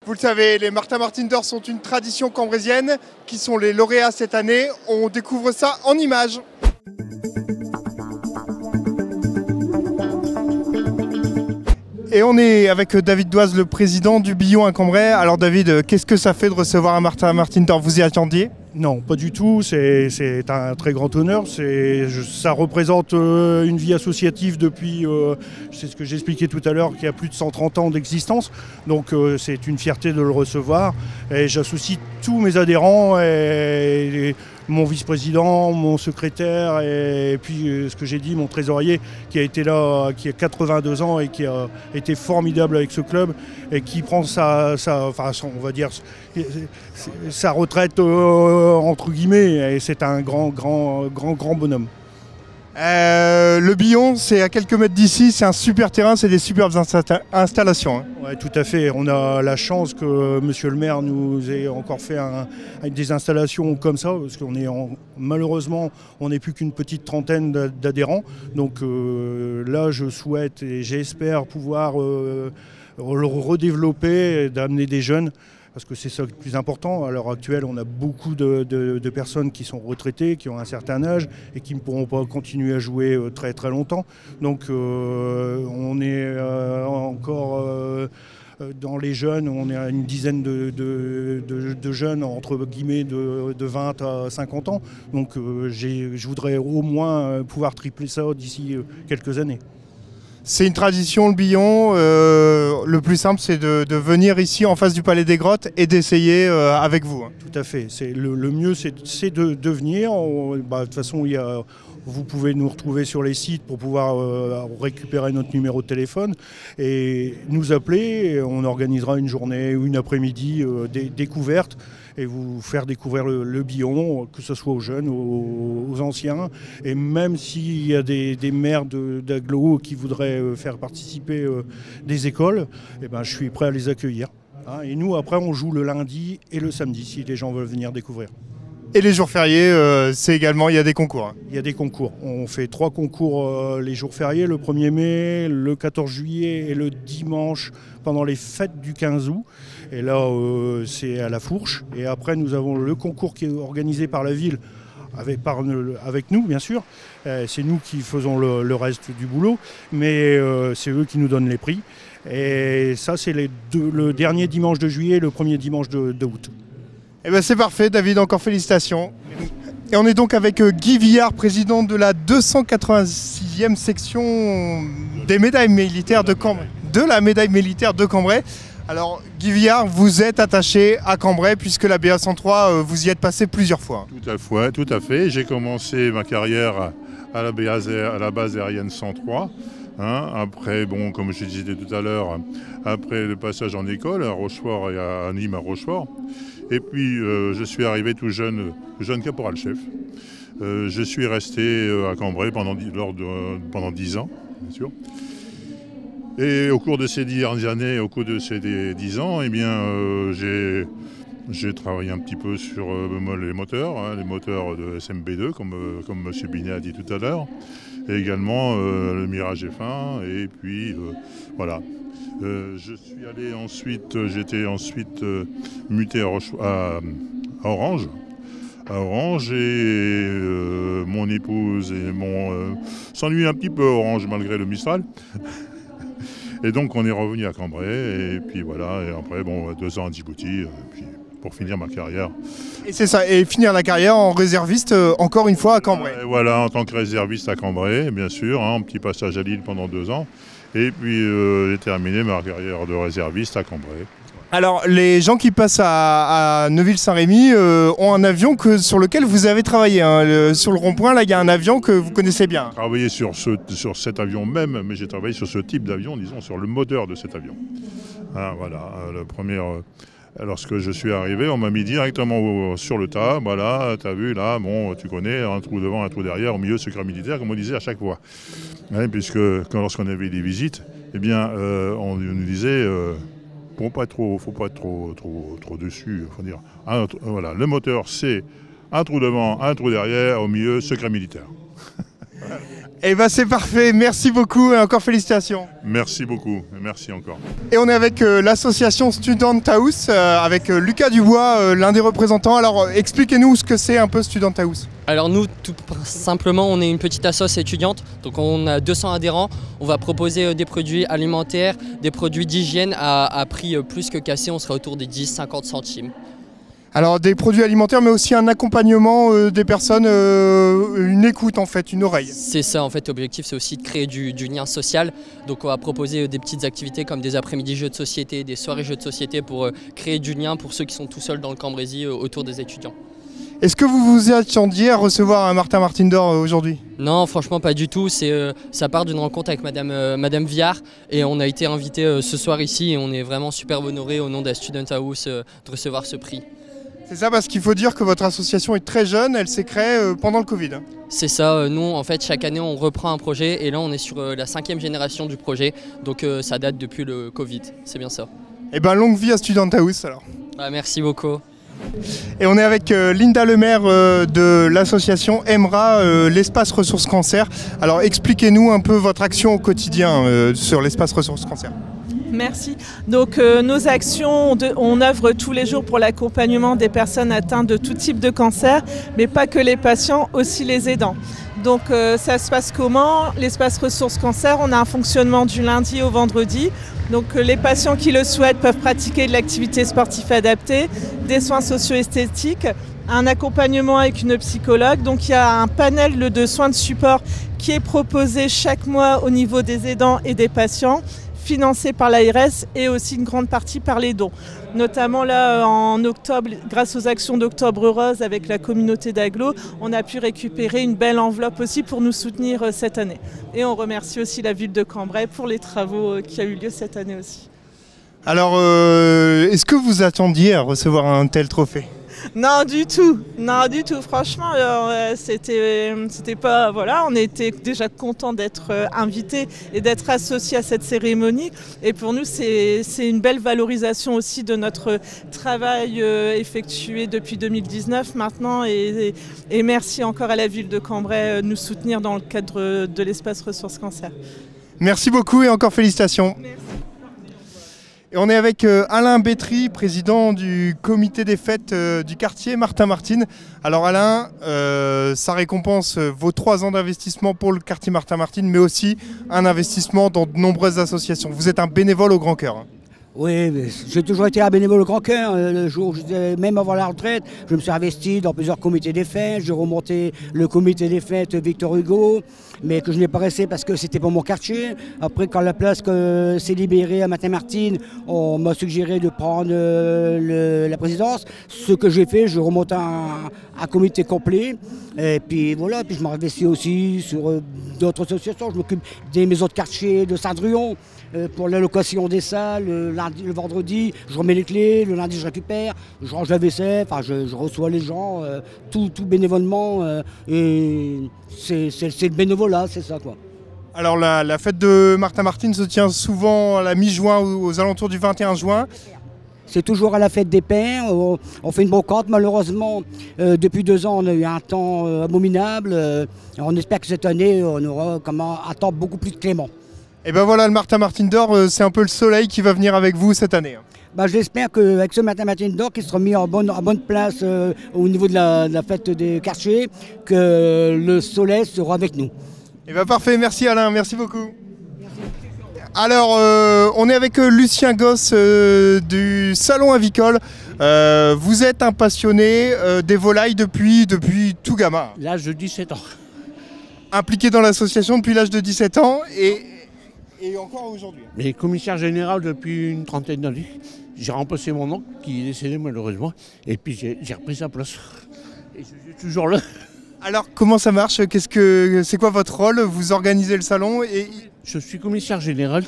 Vous le savez, les Martin Martin d'or sont une tradition cambrésienne. Qui sont les lauréats cette année? On découvre ça en images. Et on est avec David Doise, le président du Billon à Cambrai. Alors David, qu'est-ce que ça fait de recevoir un Martin Martin d'or? Vous y attendiez? Non, pas du tout. C'est un très grand honneur. Ça représente une vie associative depuis, c'est ce que j'expliquais tout à l'heure, qui a plus de 130 ans d'existence. Donc c'est une fierté de le recevoir. Et j'associe tous mes adhérents, et mon vice-président, mon secrétaire, et puis ce que j'ai dit, mon trésorier, qui a été là, qui a 82 ans et qui a été formidable avec ce club et qui prend sa retraite entre guillemets, et c'est un grand bonhomme. Le Billon, c'est à quelques mètres d'ici, c'est un super terrain, c'est des superbes installations. Ouais, tout à fait. On a la chance que monsieur le maire nous ait encore fait des installations comme ça, parce qu'on est malheureusement, on n'est plus qu'une petite trentaine d'adhérents. Donc là, je souhaite et j'espère pouvoir le redévelopper, d'amener des jeunes. Parce que c'est ça le plus important. À l'heure actuelle, on a beaucoup de personnes qui sont retraitées, qui ont un certain âge et qui ne pourront pas continuer à jouer très très longtemps. Donc on est encore dans les jeunes, on est à une dizaine de jeunes entre guillemets de 20 à 50 ans. Donc je voudrais au moins pouvoir tripler ça d'ici quelques années. C'est une tradition, le Billon. Le plus simple, c'est de venir ici en face du Palais des Grottes et d'essayer avec vous. Tout à fait. Le mieux, c'est de venir. De toute façon, vous pouvez nous retrouver sur les sites pour pouvoir récupérer notre numéro de téléphone et nous appeler. Et on organisera une journée ou une après-midi découverte et vous faire découvrir le Billon, que ce soit aux jeunes, aux anciens. Et même s'il y a des maires d'agglo qui voudraient faire participer des écoles, eh ben, je suis prêt à les accueillir. Et nous, après, on joue le lundi et le samedi, si les gens veulent venir découvrir. Et les jours fériés, c'est également, il y a des concours. Il y a des concours. On fait 3 concours les jours fériés, le 1er mai, le 14 juillet et le dimanche pendant les fêtes du 15 août. Et là, c'est à la Fourche. Et après, nous avons le concours qui est organisé par la ville, avec nous, bien sûr. C'est nous qui faisons le reste du boulot, mais c'est eux qui nous donnent les prix. Et ça, c'est le dernier dimanche de juillet et le premier dimanche d'août. Eh ben c'est parfait, David, encore félicitations. Et on est donc avec Guy Villard, président de la 286e section des médailles militaires de Cambrai. De la médaille militaire de Cambrai. Alors, Guy Villard, vous êtes attaché à Cambrai puisque la BA103, vous y êtes passé plusieurs fois. Tout à fait. J'ai commencé ma carrière à la base aérienne 103. Après, bon, comme je disais tout à l'heure, après le passage en école à Rochefort et à Nîmes à Rochefort. Et puis, je suis arrivé tout jeune caporal-chef. Je suis resté à Cambrai pendant 10 ans, bien sûr. Et au cours de ces 10 années, au cours de ces 10 ans, eh bien, j'ai travaillé un petit peu sur les moteurs de SMB2, comme M. Binet a dit tout à l'heure, et également le Mirage F1, et puis voilà. J'étais ensuite muté à Orange. Et mon épouse s'ennuient un petit peu à Orange malgré le Mistral. Et donc on est revenu à Cambrai, et puis voilà, et après 2 ans à Djibouti, puis pour finir ma carrière. Et c'est ça, et finir la carrière en réserviste encore une fois à Cambrai. Voilà, en tant que réserviste à Cambrai, bien sûr, un petit passage à Lille pendant 2 ans, et puis j'ai terminé ma carrière de réserviste à Cambrai. Alors, les gens qui passent à Neuville-Saint-Rémy ont un avion sur lequel vous avez travaillé. Sur le rond-point, là, il y a un avion que vous connaissez bien. J'ai travaillé sur cet avion même, mais j'ai travaillé sur ce type d'avion, disons, sur le moteur de cet avion. Voilà, lorsque je suis arrivé, on m'a mis directement sur le tas. Voilà, tu as vu, là, bon, tu connais, un trou devant, un trou derrière, au milieu, secret militaire, comme on disait à chaque fois. Puisque lorsqu'on avait des visites, eh bien, on nous disait... faut pas être trop dessus, faut dire. Voilà, le moteur c'est un trou devant, un trou derrière, au milieu, secret militaire. Eh ben c'est parfait, merci beaucoup et encore félicitations. Merci beaucoup, merci encore. Et on est avec l'association Student House, avec Lucas Dubois, l'un des représentants. Alors expliquez-nous ce que c'est un peu Student House. Alors nous, tout simplement, on est une petite assoce étudiante, donc on a 200 adhérents. On va proposer des produits alimentaires, des produits d'hygiène à prix plus que cassé, on sera autour des 10-50 centimes. Alors des produits alimentaires mais aussi un accompagnement des personnes, une écoute en fait, une oreille. C'est ça en fait, l'objectif c'est aussi de créer du lien social. Donc on va proposer des petites activités comme des après-midi jeux de société, des soirées jeux de société pour créer du lien pour ceux qui sont tout seuls dans le Cambrésis autour des étudiants. Est-ce que vous vous attendiez à recevoir un Martin Martin d'Or aujourd'hui? Non, franchement pas du tout, ça part d'une rencontre avec Madame Viard et on a été invité ce soir ici et on est vraiment super honorés au nom de la Student House de recevoir ce prix. C'est ça, parce qu'il faut dire que votre association est très jeune, elle s'est créée pendant le Covid. C'est ça, nous en fait chaque année on reprend un projet et là on est sur la 5e génération du projet, donc ça date depuis le Covid, c'est bien ça. Et ben longue vie à Student House alors. Bah, merci beaucoup. Et on est avec Linda Lemaire de l'association EMRA, l'espace ressources cancer. Alors expliquez-nous un peu votre action au quotidien sur l'espace ressources cancer. Merci. Donc nos actions, on œuvre tous les jours pour l'accompagnement des personnes atteintes de tout type de cancer, mais pas que les patients, aussi les aidants. Donc ça se passe comment? L'espace ressources cancer, on a un fonctionnement du lundi au vendredi. Donc les patients qui le souhaitent peuvent pratiquer de l'activité sportive adaptée, des soins socio-esthétiques, un accompagnement avec une psychologue. Donc il y a un panel de soins de support qui est proposé chaque mois au niveau des aidants et des patients, financé par l'ARS et aussi une grande partie par les dons. Notamment là en octobre, grâce aux actions d'Octobre Rose avec la communauté d'Aglo, on a pu récupérer une belle enveloppe aussi pour nous soutenir cette année. Et on remercie aussi la ville de Cambrai pour les travaux qui ont eu lieu cette année aussi. Alors, est-ce que vous attendiez à recevoir un tel trophée? Non du tout, franchement c'était pas, voilà, on était déjà contents d'être invités et d'être associés à cette cérémonie et pour nous c'est une belle valorisation aussi de notre travail effectué depuis 2019 maintenant et merci encore à la ville de Cambrai de nous soutenir dans le cadre de l'espace ressources cancer. Merci beaucoup et encore félicitations. Merci. Et on est avec Alain Bétry, président du comité des fêtes du quartier Martin Martin. Alors Alain, ça récompense vos 3 ans d'investissement pour le quartier Martin Martin, mais aussi un investissement dans de nombreuses associations. Vous êtes un bénévole au grand cœur. Oui, j'ai toujours été un bénévole au grand cœur. Le jour, même avant la retraite, je me suis investi dans plusieurs comités des fêtes. J'ai remonté le comité des fêtes Victor Hugo, mais que je n'ai pas resté parce que c'était pour mon quartier. Après, quand la place s'est libérée à Martin Martin, on m'a suggéré de prendre la présidence. Ce que j'ai fait, je remonte un comité complet. Et puis voilà, puis je m'investis aussi sur d'autres associations. Je m'occupe des maisons de quartier de Saint-Druon. Pour l'allocation des salles, le vendredi, je remets les clés, le lundi, je récupère, je range la vaisselle, enfin, je reçois les gens, tout bénévolement, et c'est le bénévolat, c'est ça, quoi. Alors la fête de Martin Martin se tient souvent à la mi-juin ou aux alentours du 21 juin. C'est toujours à la fête des pères, on fait une brocante, malheureusement, depuis 2 ans, on a eu un temps abominable, on espère que cette année, on aura un temps beaucoup plus clément. Et ben voilà, le Martin Martin d'Or, c'est un peu le soleil qui va venir avec vous cette année. J'espère qu'avec ce Martin Martin d'Or qui sera mis en bonne place au niveau de la fête des quartiers, que le soleil sera avec nous. Et ben parfait, merci Alain, merci beaucoup. Alors, on est avec Lucien Gosse du Salon Avicole. Vous êtes un passionné des volailles depuis tout gamin. L'âge de 17 ans. Impliqué dans l'association depuis l'âge de 17 ans et encore aujourd'hui. Mais commissaire général depuis une trentaine d'années. J'ai remplacé mon oncle qui est décédé malheureusement. Et puis j'ai repris sa place. Et je suis toujours là. Alors comment ça marche? C'est quoi votre rôle? Vous organisez le salon et... Je suis commissaire général.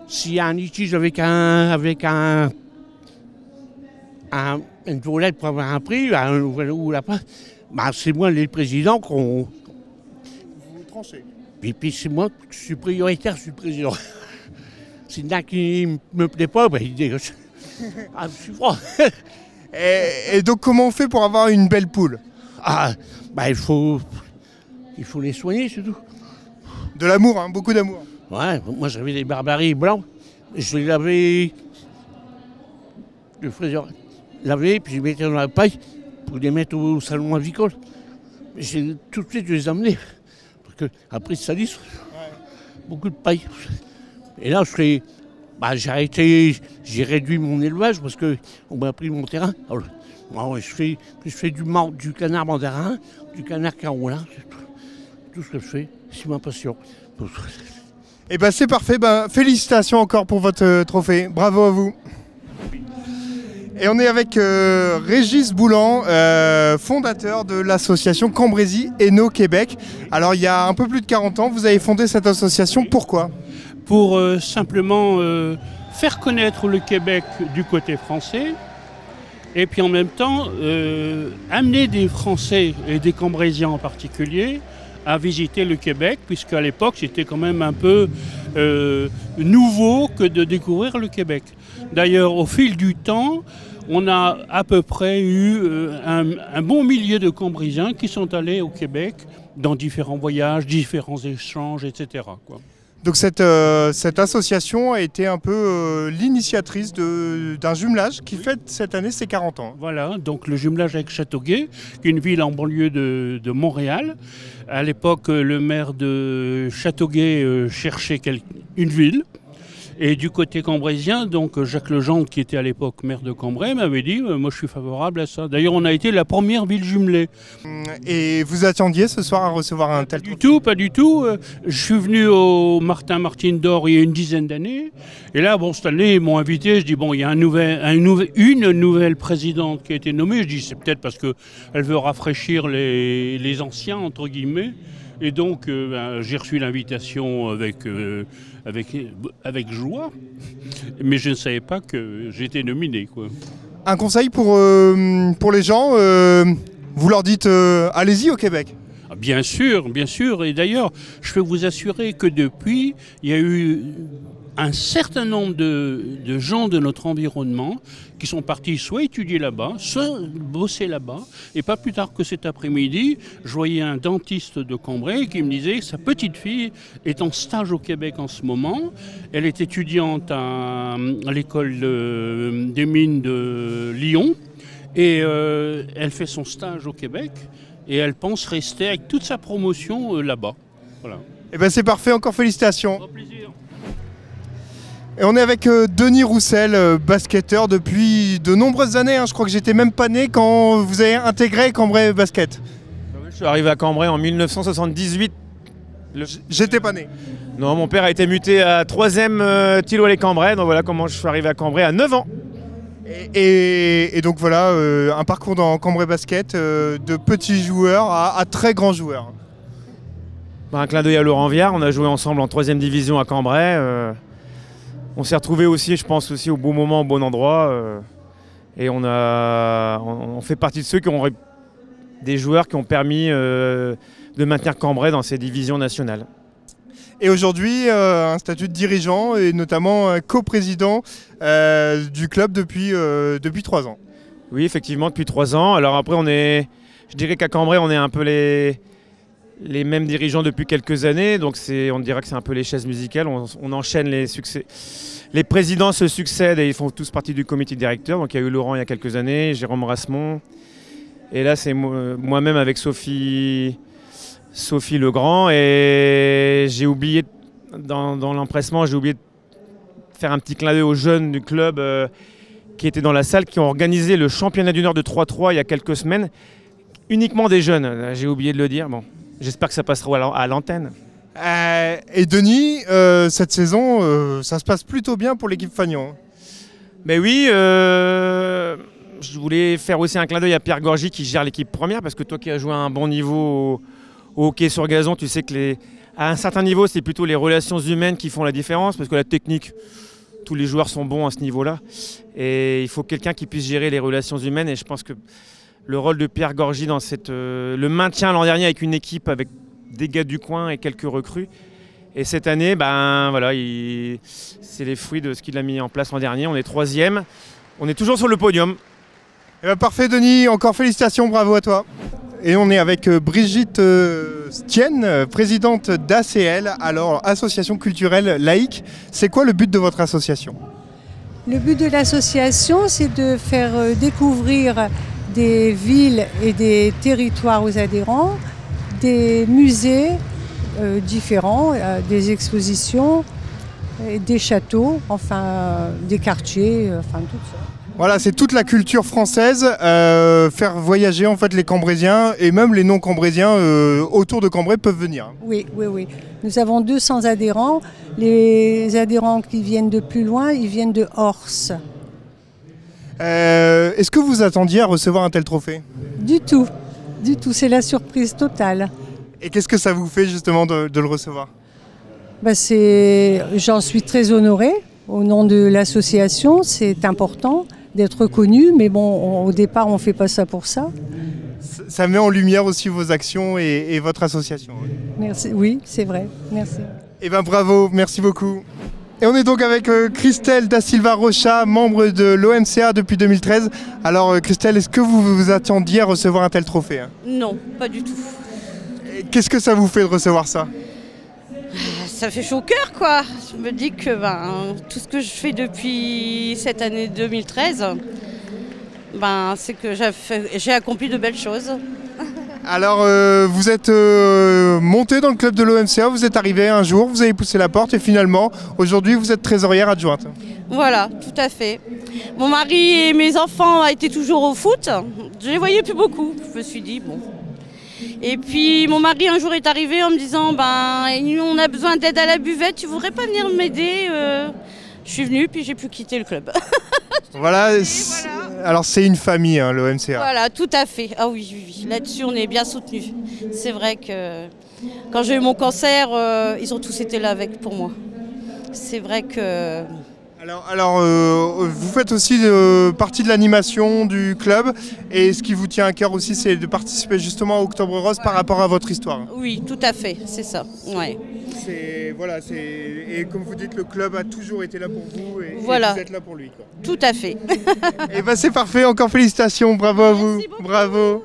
S'il y a un litige avec une volette pour avoir un prix, ou la pas, c'est moi le président qu'on... Vous tranchez. Et puis c'est moi qui suis prioritaire, je suis président. S'il y en a qui ne me plaît pas, il dégage. Je suis froid. Et donc comment on fait pour avoir une belle poule? Il faut les soigner surtout. De l'amour, hein, beaucoup d'amour. Ouais, moi j'avais des barbaries blancs. Je les lavais. Le fraiseur lavait, puis je les mettais dans la paille pour les mettre au salon avicole. Tout de suite, je les amenais. Parce qu'après, ça salisse. Beaucoup de paille. Et là, j'ai arrêté, j'ai réduit mon élevage parce qu'on m'a pris mon terrain. Alors, je fais du canard mandarin, du canard carolin, tout ce que je fais, c'est ma passion. Et ben c'est parfait, félicitations encore pour votre trophée, bravo à vous. Et on est avec Régis Boulan, fondateur de l'association Cambrésis Hainaut Québec. Alors il y a un peu plus de 40 ans, vous avez fondé cette association, pourquoi ? Pour simplement faire connaître le Québec du côté français et puis en même temps amener des Français et des Cambrésiens en particulier à visiter le Québec, puisqu'à l'époque c'était quand même un peu nouveau que de découvrir le Québec. D'ailleurs, au fil du temps, on a à peu près eu un bon millier de Cambrésiens qui sont allés au Québec dans différents voyages, différents échanges, etc., quoi. Donc cette association a été un peu l'initiatrice d'un jumelage qui fête cette année ses 40 ans. Voilà, donc le jumelage avec Châteauguay, qui est une ville en banlieue de Montréal. À l'époque, le maire de Châteauguay cherchait une ville. Et du côté cambrésien, donc Jacques Legendre, qui était à l'époque maire de Cambrai, m'avait dit moi je suis favorable à ça. D'ailleurs, on a été la première ville jumelée. Et vous attendiez ce soir à recevoir un tel trophée ? Pas du tout. Je suis venu au Martin d'Or il y a une dizaine d'années. Et là, cette année, ils m'ont invité. Je dis il y a une nouvelle présidente qui a été nommée. Je dis c'est peut-être parce qu'elle veut rafraîchir les anciens, entre guillemets. Et donc, j'ai reçu l'invitation avec joie, mais je ne savais pas que j'étais nominé, quoi. Un conseil pour les gens, vous leur dites allez-y au Québec. Bien sûr, et d'ailleurs, je peux vous assurer que depuis, il y a eu un certain nombre de gens de notre environnement qui sont partis soit étudier là-bas, soit bosser là-bas. Et pas plus tard que cet après-midi, je voyais un dentiste de Cambrai qui me disait que sa petite fille est en stage au Québec en ce moment. Elle est étudiante à l'école des mines de Lyon et elle fait son stage au Québec et elle pense rester avec toute sa promotion là-bas. Voilà. Et ben c'est parfait, encore félicitations. Au plaisir. Et on est avec Denis Roussel, basketteur depuis de nombreuses années. Je crois que j'étais même pas né quand vous avez intégré Cambrai Basket. Je suis arrivé à Cambrai en 1978. J'étais pas né. Non, mon père a été muté à 3e Thilo-les-Cambrai. Donc voilà comment je suis arrivé à Cambrai à 9 ans. Et donc voilà, un parcours dans Cambrai Basket de petits joueurs à très grands joueurs. Un clin d'œil à Laurent Viard. On a joué ensemble en 3e division à Cambrai. On s'est retrouvés aussi, je pense, aussi au bon moment, au bon endroit. Et on fait partie de ceux qui ont des joueurs qui ont permis de maintenir Cambrai dans ces divisions nationales. Et aujourd'hui, un statut de dirigeant et notamment coprésident du club depuis 3 ans. Oui, effectivement, depuis 3 ans. Alors après, je dirais qu'à Cambrai, on est un peu les mêmes dirigeants depuis quelques années, donc on dirait que c'est un peu les chaises musicales, on enchaîne les succès. Les présidents se succèdent et ils font tous partie du comité directeur, donc il y a eu Laurent il y a quelques années, Jérôme Rasmont, et là c'est moi-même avec Sophie Legrand, et j'ai oublié, dans l'empressement, j'ai oublié de faire un petit clin d'œil aux jeunes du club qui étaient dans la salle, qui ont organisé le championnat du Nord de 3-3 il y a quelques semaines, uniquement des jeunes, j'ai oublié de le dire, bon. J'espère que ça passera à l'antenne. Et Denis, cette saison, ça se passe plutôt bien pour l'équipe Fagnon. Mais oui, je voulais faire aussi un clin d'œil à Pierre Gorgy qui gère l'équipe première, parce que toi qui as joué à un bon niveau au hockey sur gazon, tu sais que à un certain niveau, c'est plutôt les relations humaines qui font la différence, parce que la technique, tous les joueurs sont bons à ce niveau-là. Et il faut quelqu'un qui puisse gérer les relations humaines, et je pense que le rôle de Pierre Gorgy dans le maintien l'an dernier avec une équipe avec des gars du coin et quelques recrues. Et cette année, voilà, c'est les fruits de ce qu'il a mis en place l'an dernier. On est 3e, on est toujours sur le podium. Parfait Denis, encore félicitations, bravo à toi. Et on est avec Brigitte Stienne, présidente d'ACL, alors Association culturelle laïque. C'est quoi le but de votre association? Le but de l'association, c'est de faire découvrir des villes et des territoires aux adhérents, des musées différents, des expositions, des châteaux, enfin des quartiers, enfin tout ça. Voilà, c'est toute la culture française, faire voyager en fait les Cambrésiens et même les non-Cambrésiens autour de Cambrai peuvent venir. Oui, oui, oui. Nous avons 200 adhérents. Les adhérents qui viennent de plus loin, ils viennent de Horse. Est-ce que vous attendiez à recevoir un tel trophée? Du tout, c'est la surprise totale. Et qu'est-ce que ça vous fait justement de le recevoir? J'en suis très honorée au nom de l'association, c'est important d'être connu, mais bon, au départ, on ne fait pas ça pour ça. Ça met en lumière aussi vos actions et votre association. Merci, oui, c'est vrai, merci. Eh bien bravo, merci beaucoup. Et on est donc avec Christelle Da Silva Rocha, membre de l'OMCA depuis 2013. Alors Christelle, est-ce que vous vous attendiez à recevoir un tel trophée? Non, pas du tout. Qu'est-ce que ça vous fait de recevoir ça? Ça fait chaud au cœur, quoi. Je me dis que tout ce que je fais depuis cette année 2013, c'est que j'ai accompli de belles choses. Alors vous êtes monté dans le club de l'OMCA, vous êtes arrivé un jour, vous avez poussé la porte et finalement aujourd'hui vous êtes trésorière adjointe. Voilà, tout à fait. Mon mari et mes enfants étaient toujours au foot, je les voyais plus beaucoup. Je me suis dit bon. Et puis mon mari un jour est arrivé en me disant on a besoin d'aide à la buvette, tu voudrais pas venir m'aider? Je suis venue puis j'ai pu quitter le club. Voilà, alors c'est une famille l'OMCA. Voilà, tout à fait. Ah oui. Là-dessus on est bien soutenus. C'est vrai que quand j'ai eu mon cancer, ils ont tous été là pour moi. C'est vrai que... Alors vous faites aussi partie de l'animation du club et ce qui vous tient à cœur aussi c'est de participer justement à Octobre Rose par rapport à votre histoire. Oui, tout à fait, c'est ça. Ouais. Et comme vous dites, le club a toujours été là pour vous et vous êtes là pour lui, quoi. Tout à fait. Et c'est parfait, encore félicitations, bravo à vous. Bravo.